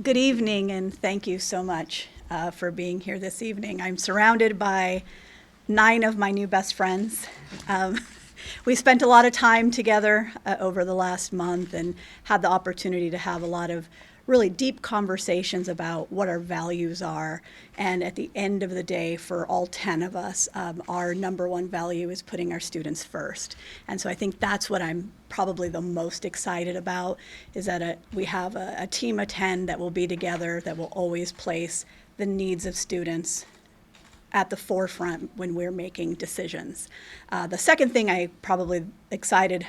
Good evening, and thank you so much for being here this evening. I'm surrounded by 9 of my new best friends. Um, we spent a lot of time together over the last month and had the opportunity to have a lot of really deep conversations about what our values are. And at the end of the day, for all 10 of us, our number one value is putting our students first. And so I think that's what I'm probably the most excited about, is that we have a team of 10 that will be together, that will always place the needs of students at the forefront when we're making decisions. The second thing I probably excited,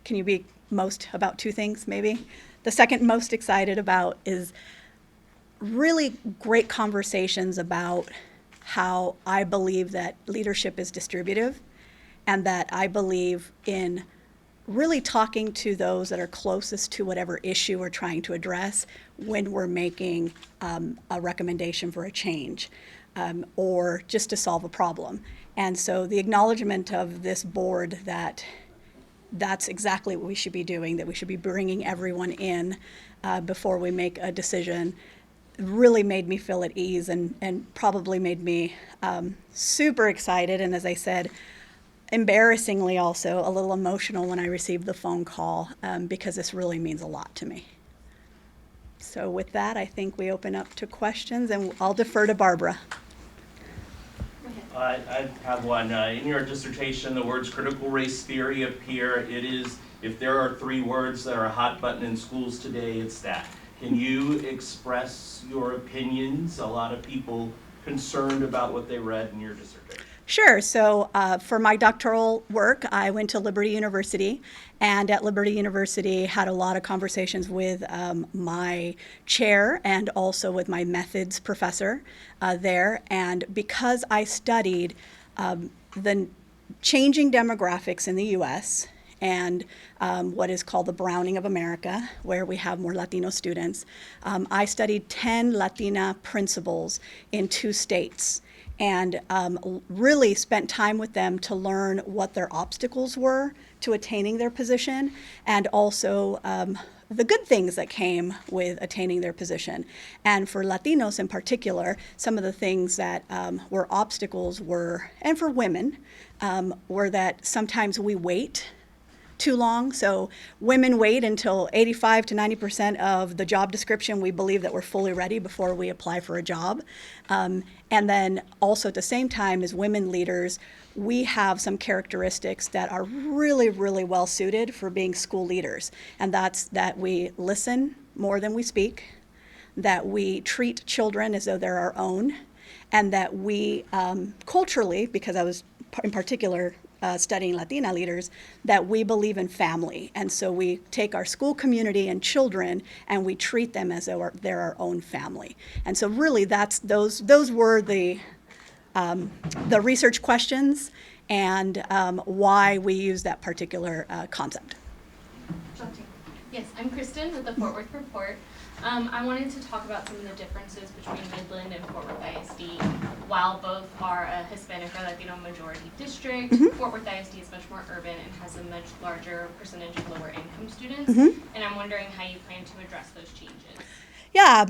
can you be most about 2 things maybe? The second most excited about is really great conversations about how I believe that leadership is distributive, and that I believe in really talking to those that are closest to whatever issue we're trying to address when we're making a recommendation for a change or just to solve a problem. And so the acknowledgement of this board that that's exactly what we should be doing, that we should be bringing everyone in before we make a decision, really made me feel at ease and probably made me super excited. And as I said, embarrassingly also a little emotional when I received the phone call because this really means a lot to me. So with that, I think we open up to questions, and I'll defer to Barbara. I have one. In your dissertation, the words critical race theory appear. It is, if there are 3 words that are a hot button in schools today, it's that. Can you express your opinions? A lot of people concerned about what they read in your dissertation. Sure. So for my doctoral work, I went to Liberty University, and at Liberty University had a lot of conversations with my chair and also with my methods professor there. And because I studied the changing demographics in the U.S., and what is called the browning of America, where we have more Latino students, I studied 10 Latina principals in 2 states, and really spent time with them to learn what their obstacles were to attaining their position, and also the good things that came with attaining their position. And for Latinos in particular, some of the things that were obstacles were, and for women, were that sometimes we wait too long. So women wait until 85 to 90% of the job description we believe that we're fully ready before we apply for a job. And then also at the same time, as women leaders, we have some characteristics that are really, really well suited for being school leaders. And that's that we listen more than we speak, that we treat children as though they're our own, and that we culturally, because I was in particular studying Latina leaders, that we believe in family. And so we take our school community and children and we treat them as though they're our own family. And so really those were the research questions and why we use that particular concept. Yes, I'm Kristen with the Fort Worth Report. I wanted to talk about some of the differences between Midland and Fort Worth ISD. While both are a Hispanic or Latino majority district, Fort Worth ISD is much more urban and has a much larger percentage of lower income students. And I'm wondering how you plan to address those changes. Yeah,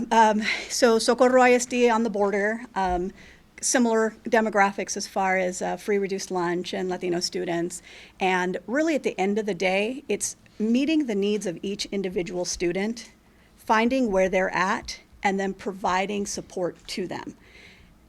so Socorro ISD on the border, similar demographics as far as free reduced lunch and Latino students. And really at the end of the day, it's meeting the needs of each individual student, finding where they're at, and then providing support to them.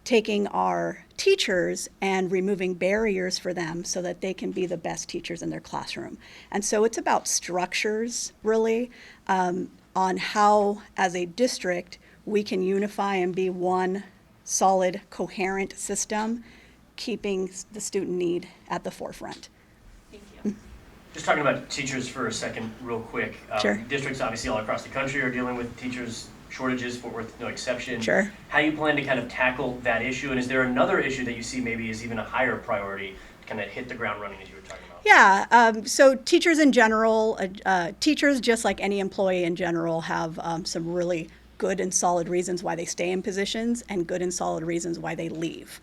Taking our teachers and removing barriers for them so that they can be the best teachers in their classroom. And so it's about structures, really, on how, as a district, we can unify and be one solid, coherent system, keeping the student need at the forefront. Thank you. Just talking about teachers for a second, real quick. Sure. Districts obviously all across the country are dealing with teachers shortages, Fort Worth no exception. Sure. How you plan to kind of tackle that issue, and is there another issue that you see maybe is even a higher priority to kind of hit the ground running as you were talking about? Yeah, so teachers in general, teachers just like any employee in general have some really good and solid reasons why they stay in positions and good and solid reasons why they leave.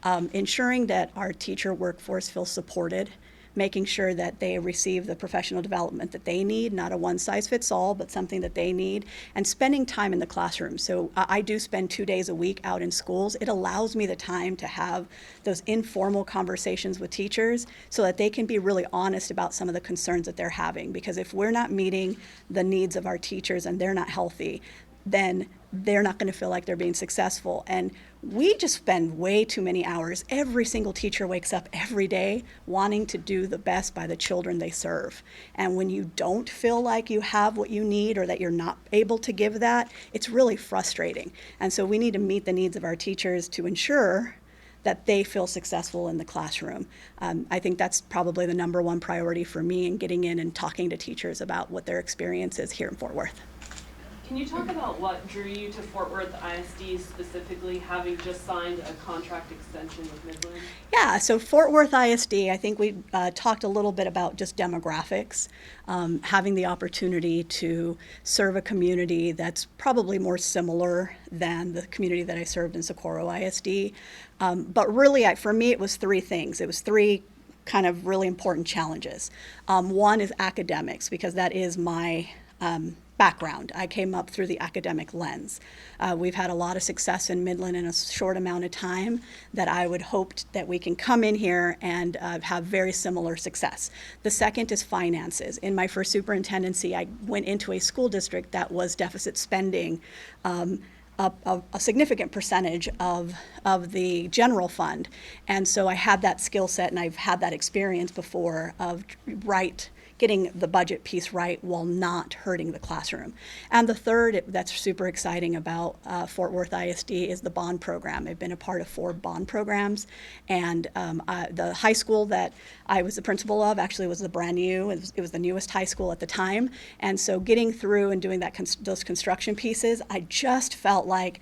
Ensuring that our teacher workforce feels supported, making sure that they receive the professional development that they need, not a one-size-fits-all, but something that they need, and spending time in the classroom. So I do spend 2 days a week out in schools. It allows me the time to have those informal conversations with teachers so that they can be really honest about some of the concerns that they're having. Because if we're not meeting the needs of our teachers and they're not healthy, then they're not going to feel like they're being successful. And we just spend way too many hours. Every single teacher wakes up every day wanting to do the best by the children they serve. And when you don't feel like you have what you need or that you're not able to give that, it's really frustrating. And so we need to meet the needs of our teachers to ensure that they feel successful in the classroom. I think that's probably the number one priority for me in getting in and talking to teachers about what their experience is here in Fort Worth. Can you talk about what drew you to Fort Worth ISD specifically, having just signed a contract extension with Midland? Yeah, so Fort Worth ISD, I think we talked a little bit about just demographics, having the opportunity to serve a community that's probably more similar than the community that I served in Socorro ISD. But really, for me, it was three things. It was three kind of really important challenges. One is academics, because that is my background. I came up through the academic lens. We've had a lot of success in Midland in a short amount of time that I would hope that we can come in here and have very similar success. The second is finances. In my first superintendency, I went into a school district that was deficit spending a significant percentage of the general fund. And so I had that skill set and I've had that experience before of getting the budget piece right while not hurting the classroom. And the third that's super exciting about Fort Worth ISD is the bond program. I've been a part of 4 bond programs, and the high school that I was the principal of actually was the brand new. It was the newest high school at the time, and so getting through and doing those construction pieces, I just felt like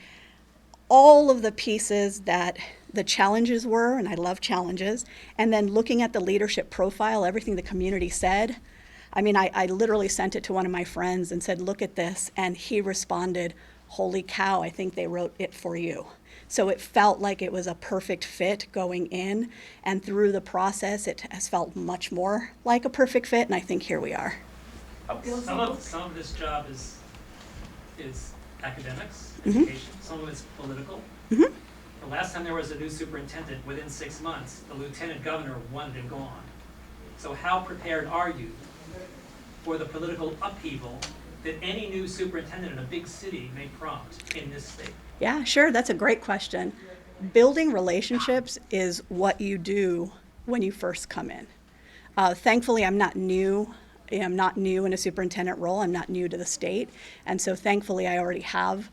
all of the pieces that the challenges were, and I love challenges, and then looking at the leadership profile, everything the community said. I mean, I literally sent it to one of my friends and said, look at this, and he responded, holy cow, I think they wrote it for you. So it felt like it was a perfect fit going in, and through the process, it has felt much more like a perfect fit, and I think here we are. Some of this job is academics, Mhm. education, some of it's political. Mhm. The last time there was a new superintendent, within 6 months, the lieutenant governor wanted him gone. So how prepared are you for the political upheaval that any new superintendent in a big city may prompt in this state? Yeah, sure. That's a great question. Building relationships is what you do when you first come in. Thankfully, I'm not new. I'm not new in a superintendent role. I'm not new to the state. And so thankfully, I already have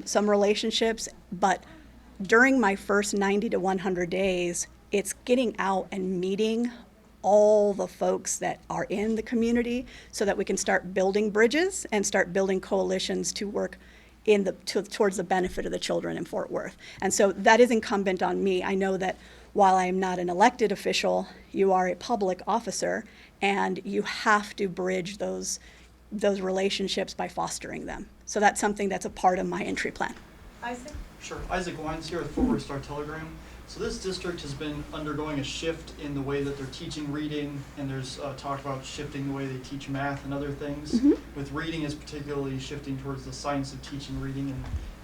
some relationships. But during my first 90 to 100 days, it's getting out and meeting all the folks that are in the community so that we can start building bridges and start building coalitions to work towards the benefit of the children in Fort Worth. And so that is incumbent on me. I know that while I am not an elected official, you are a public officer, and you have to bridge those relationships by fostering them. So that's something that's a part of my entry plan. Isaac? Sure. Isaac Wines here with Fort Worth Star-Telegram. So this district has been undergoing a shift in the way that they're teaching reading, and there's talk about shifting the way they teach math and other things. Mm-hmm. With reading is particularly shifting towards the science of teaching reading,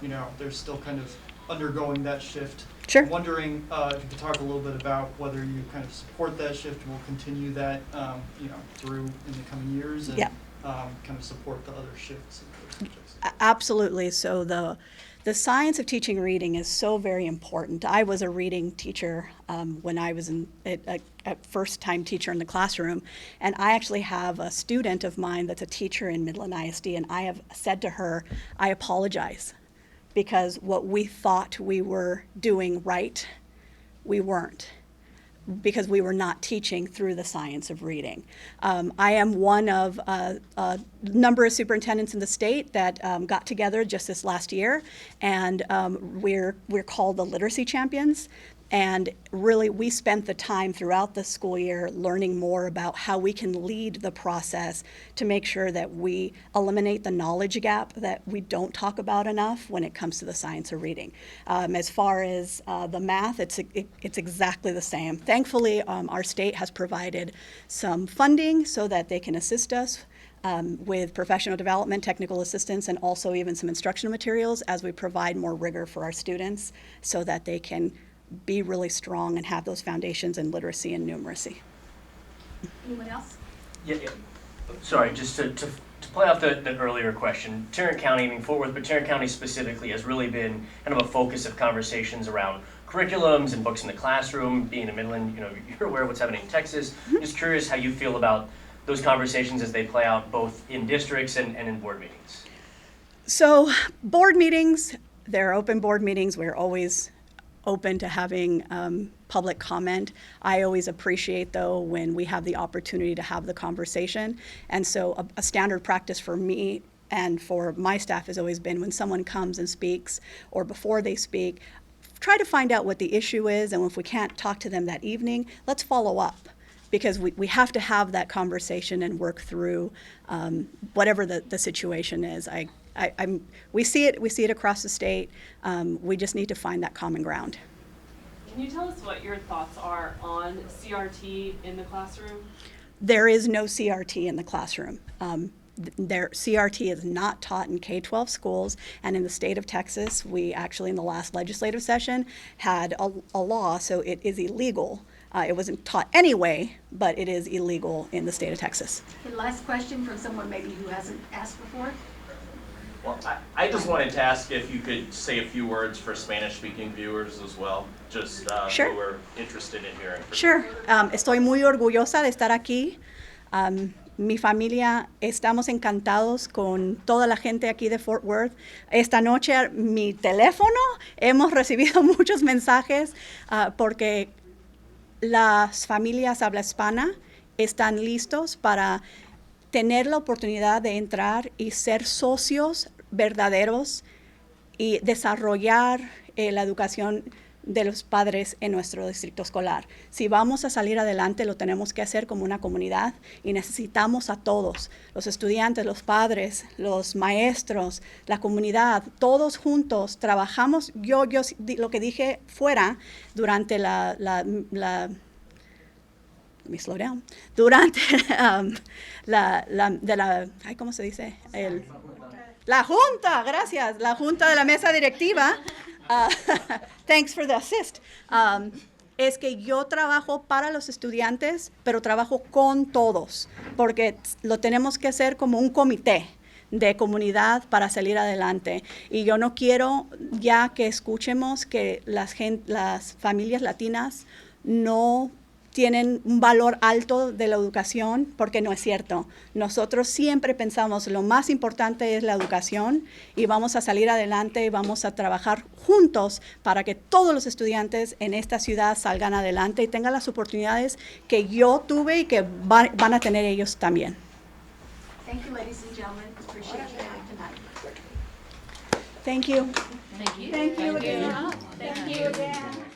and they're still kind of undergoing that shift. Sure. I'm wondering if you could talk a little bit about whether you kind of support that shift and will continue that through in the coming years, and Yeah. kind of support the other shifts in those subjects. Absolutely. So the science of teaching reading is so very important. I was a reading teacher when I was a first-time teacher in the classroom, and I actually have a student of mine that's a teacher in Midland ISD, and I have said to her, I apologize, because what we thought we were doing right, we weren't, because we were not teaching through the science of reading. I am one of a number of superintendents in the state that got together just this last year, and we're called the Literacy Champions. And really, we spent the time throughout the school year learning more about how we can lead the process to make sure that we eliminate the knowledge gap that we don't talk about enough when it comes to the science of reading. As far as the math, it's exactly the same. Thankfully, our state has provided some funding so that they can assist us with professional development, technical assistance, and also even some instructional materials as we provide more rigor for our students so that they can be really strong and have those foundations in literacy and numeracy. Anyone else? Yeah. Sorry, just to play off the earlier question, Tarrant County, I mean Fort Worth, but Tarrant County specifically has really been kind of a focus of conversations around curriculums and books in the classroom. Being in Midland, you know, you're aware of what's happening in Texas. I'm just curious how you feel about those conversations as they play out both in districts and in board meetings. So board meetings, they're open board meetings. We're always open to having public comment. I always appreciate, though, when we have the opportunity to have the conversation. And so a standard practice for me and for my staff has always been when someone comes and speaks or before they speak, try to find out what the issue is, and if we can't talk to them that evening, let's follow up. Because we have to have that conversation and work through whatever the situation is. We see it across the state. We just need to find that common ground. Can you tell us what your thoughts are on CRT in the classroom? There is no CRT in the classroom. CRT is not taught in K-12 schools, and in the state of Texas, we actually in the last legislative session had a law, so it is illegal. It wasn't taught anyway, but it is illegal in the state of Texas. Okay, last question from someone maybe who hasn't asked before. Well, I just wanted to ask if you could say a few words for Spanish-speaking viewers as well, just Sure. who are interested in hearing. Sure. Estoy muy orgullosa de estar aquí. Mi familia, estamos encantados con toda la gente aquí de Fort Worth. Esta noche mi teléfono, hemos recibido muchos mensajes porque las familias habla hispana están listos para tener la oportunidad de entrar y ser socios verdaderos y desarrollar la educación de los padres en nuestro distrito escolar. Si vamos a salir adelante, lo tenemos que hacer como una comunidad y necesitamos a todos, los estudiantes, los padres, los maestros, la comunidad, todos juntos trabajamos. Yo lo que dije fuera durante let me slow down. Durante ¿cómo se dice? La junta, gracias, la junta de la mesa directiva. Thanks for the assist. Es que yo trabajo para los estudiantes, pero trabajo con todos, porque lo tenemos que hacer como un comité de comunidad para salir adelante. Y yo no quiero ya que escuchemos que las familias latinas no tienen un valor alto de la educación, porque no es cierto. Nosotros siempre pensamos lo más importante es la educación y vamos a salir adelante y vamos a trabajar juntos para que todos los estudiantes en esta ciudad salgan adelante y tengan las oportunidades que yo tuve y que van a tener ellos también. Thank you, ladies and gentlemen. Appreciate you coming tonight. Thank you. Thank you. Thank you again. Thank you again.